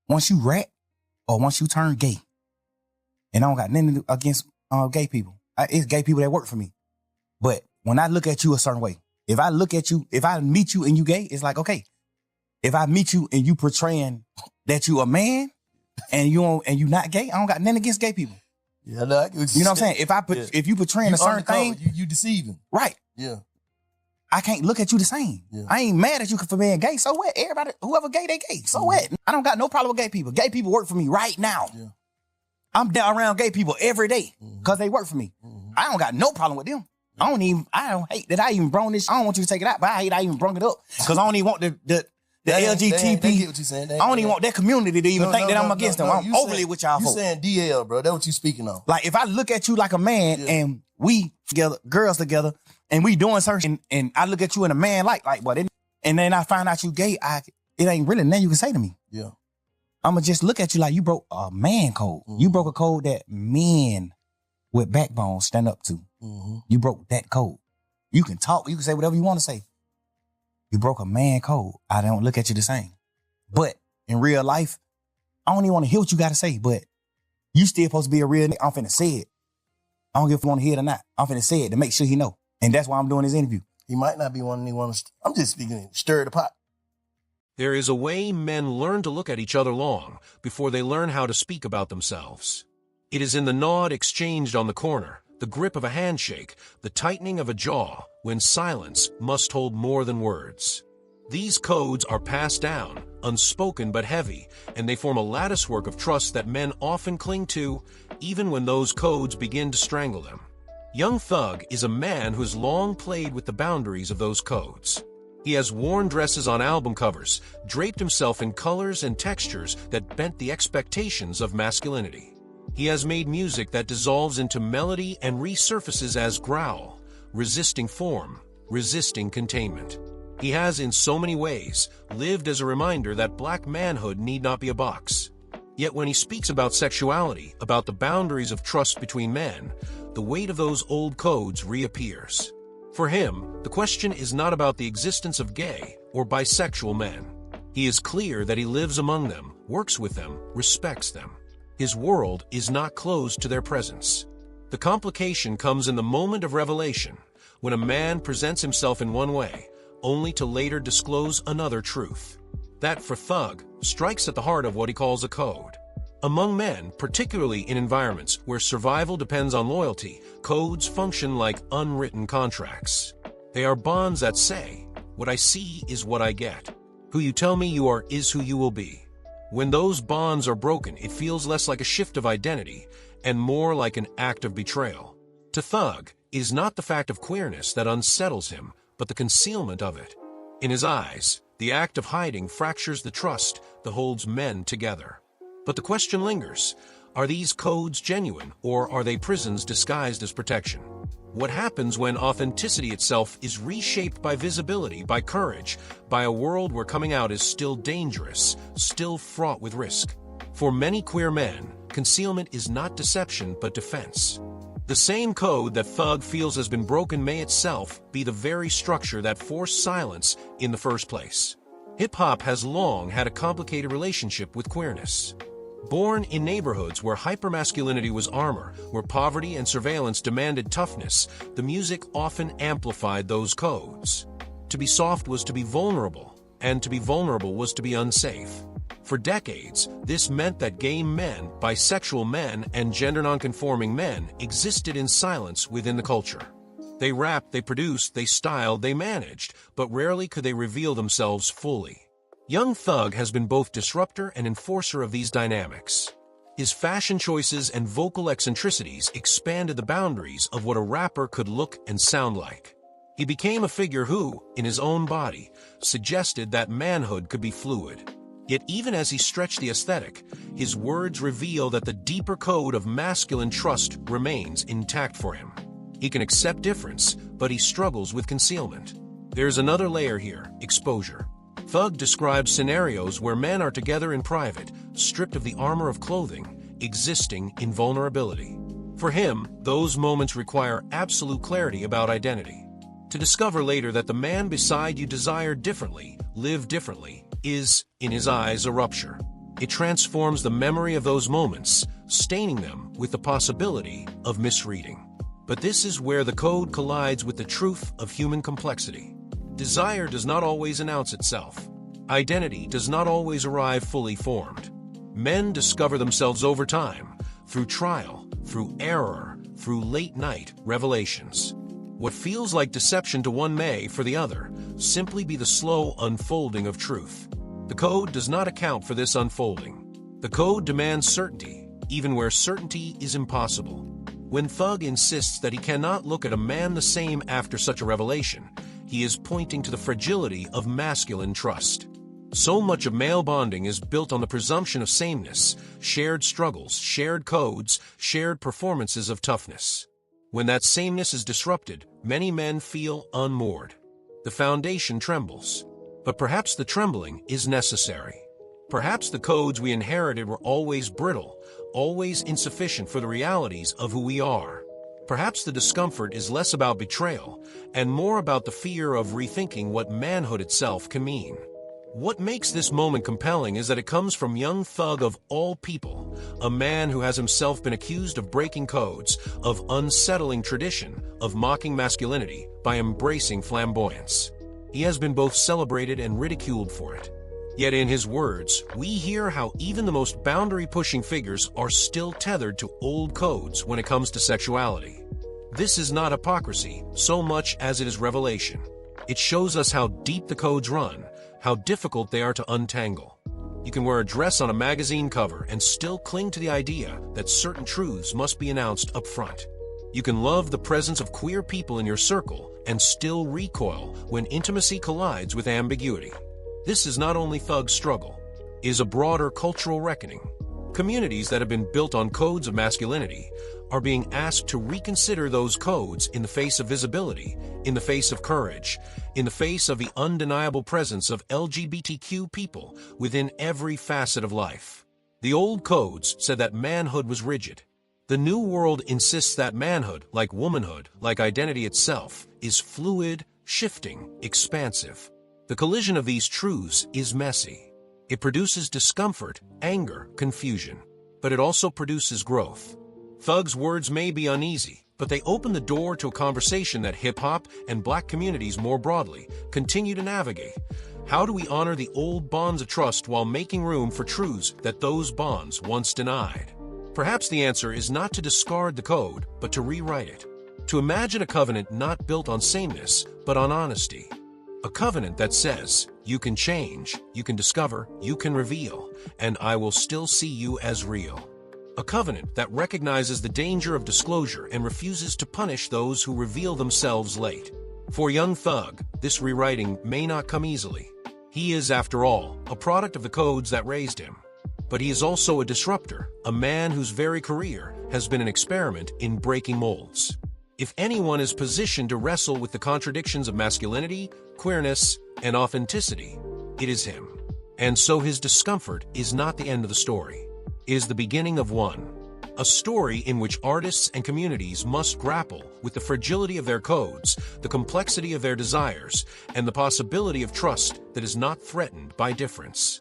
once you rap or once you turn gay, and I don't got nothing against gay people. It's gay people that work for me. But when I look at you a certain way, if I look at you, if I meet you and you gay, it's like, okay. If I meet you and you portraying that you a man and you not gay, I don't got nothing against gay people. Yeah, no, I get what you know what I'm saying? If you portraying a certain thing, you deceiving. Right. Yeah. I can't look at you the same. Yeah. I ain't mad at you for being gay. So what? Everybody, whoever gay, they gay. So what? I don't got no problem with gay people. Gay people work for me right now. Yeah. I'm down around gay people every day because they work for me. I don't got no problem with them. I don't hate that I even brought this. I don't want you to take it out, but I hate I even brought it up because I don't even want the LGBT. They get what you're saying. I don't even want that community to even think that I'm against them. I'm overly with y'all. You saying DL, bro. That's what you speaking on. Like if I look at you like a man and we together, girls together, and we doing certain, and I look at you and a man like what? And then I find out you gay. It ain't really nothing you can say to me. Yeah. I'ma just look at you like you broke a man code. You broke a code that men with backbone stand up to. You broke that code. You can talk. You can say whatever you want to say. You broke a man code. I don't look at you the same. But in real life, I don't even want to hear what you got to say, but you still supposed to be a real nigga. I'm finna say it. I don't give if you want to hear it or not. I'm finna say it to make sure he know. And that's why I'm doing this interview. He might not be one he wants to, I'm just speaking, stir the pot. There is a way men learn to look at each other long before they learn how to speak about themselves. It is in the nod exchanged on the corner, the grip of a handshake, the tightening of a jaw, when silence must hold more than words. These codes are passed down, unspoken but heavy, and they form a latticework of trust that men often cling to, even when those codes begin to strangle them. Young Thug is a man who has long played with the boundaries of those codes. He has worn dresses on album covers, draped himself in colors and textures that bent the expectations of masculinity. He has made music that dissolves into melody and resurfaces as growl, resisting form, resisting containment. He has, in so many ways, lived as a reminder that black manhood need not be a box. Yet when he speaks about sexuality, about the boundaries of trust between men, the weight of those old codes reappears. For him, the question is not about the existence of gay or bisexual men. He is clear that he lives among them, works with them, respects them. His world is not closed to their presence. The complication comes in the moment of revelation, when a man presents himself in one way, only to later disclose another truth. That, for Thug, strikes at the heart of what he calls a code. Among men, particularly in environments where survival depends on loyalty, codes function like unwritten contracts. They are bonds that say, what I see is what I get. Who you tell me you are is who you will be. When those bonds are broken, it feels less like a shift of identity and more like an act of betrayal. To Thug, it is not the fact of queerness that unsettles him, but the concealment of it. In his eyes, the act of hiding fractures the trust that holds men together. But the question lingers, are these codes genuine, or are they prisons disguised as protection? What happens when authenticity itself is reshaped by visibility, by courage, by a world where coming out is still dangerous, still fraught with risk? For many queer men, concealment is not deception but defense. The same code that Thug feels has been broken may itself be the very structure that forced silence in the first place. Hip-hop has long had a complicated relationship with queerness. Born in neighborhoods where hypermasculinity was armor, where poverty and surveillance demanded toughness, the music often amplified those codes. To be soft was to be vulnerable, and to be vulnerable was to be unsafe. For decades, this meant that gay men, bisexual men, and gender nonconforming men existed in silence within the culture. They rapped, they produced, they styled, they managed, but rarely could they reveal themselves fully. Young Thug has been both disruptor and enforcer of these dynamics. His fashion choices and vocal eccentricities expanded the boundaries of what a rapper could look and sound like. He became a figure who, in his own body, suggested that manhood could be fluid. Yet even as he stretched the aesthetic, his words reveal that the deeper code of masculine trust remains intact for him. He can accept difference, but he struggles with concealment. There's another layer here, exposure. Thug describes scenarios where men are together in private, stripped of the armor of clothing, existing in vulnerability. For him, those moments require absolute clarity about identity. To discover later that the man beside you desired differently, lived differently, is, in his eyes, a rupture. It transforms the memory of those moments, staining them with the possibility of misreading. But this is where the code collides with the truth of human complexity. Desire does not always announce itself. Identity does not always arrive fully formed. Men discover themselves over time, through trial, through error, through late-night revelations. What feels like deception to one may, for the other, simply be the slow unfolding of truth. The code does not account for this unfolding. The code demands certainty, even where certainty is impossible. When Thug insists that he cannot look at a man the same after such a revelation, he is pointing to the fragility of masculine trust. So much of male bonding is built on the presumption of sameness, shared struggles, shared codes, shared performances of toughness. When that sameness is disrupted, many men feel unmoored. The foundation trembles. But perhaps the trembling is necessary. Perhaps the codes we inherited were always brittle, always insufficient for the realities of who we are. Perhaps the discomfort is less about betrayal and more about the fear of rethinking what manhood itself can mean. What makes this moment compelling is that it comes from young Thug of all people, a man who has himself been accused of breaking codes, of unsettling tradition, of mocking masculinity by embracing flamboyance. He has been both celebrated and ridiculed for it. Yet in his words, we hear how even the most boundary-pushing figures are still tethered to old codes when it comes to sexuality. This is not hypocrisy so much as it is revelation. It shows us how deep the codes run, how difficult they are to untangle. You can wear a dress on a magazine cover and still cling to the idea that certain truths must be announced up front. You can love the presence of queer people in your circle and still recoil when intimacy collides with ambiguity. This is not only Thug's struggle, it is a broader cultural reckoning. Communities that have been built on codes of masculinity are being asked to reconsider those codes in the face of visibility, in the face of courage, in the face of the undeniable presence of LGBTQ people within every facet of life. The old codes said that manhood was rigid. The new world insists that manhood, like womanhood, like identity itself, is fluid, shifting, expansive. The collision of these truths is messy. It produces discomfort, anger, confusion, but it also produces growth. Thug's words may be uneasy, but they open the door to a conversation that hip-hop and black communities more broadly continue to navigate. How do we honor the old bonds of trust while making room for truths that those bonds once denied? Perhaps the answer is not to discard the code, but to rewrite it. To imagine a covenant not built on sameness, but on honesty. A covenant that says, you can change, you can discover, you can reveal, and I will still see you as real. A covenant that recognizes the danger of disclosure and refuses to punish those who reveal themselves late. For young Thug, this rewriting may not come easily. He is, after all, a product of the codes that raised him. But he is also a disruptor, a man whose very career has been an experiment in breaking molds. If anyone is positioned to wrestle with the contradictions of masculinity, queerness, and authenticity, it is him. And so his discomfort is not the end of the story. It is the beginning of one. A story in which artists and communities must grapple with the fragility of their codes, the complexity of their desires, and the possibility of trust that is not threatened by difference.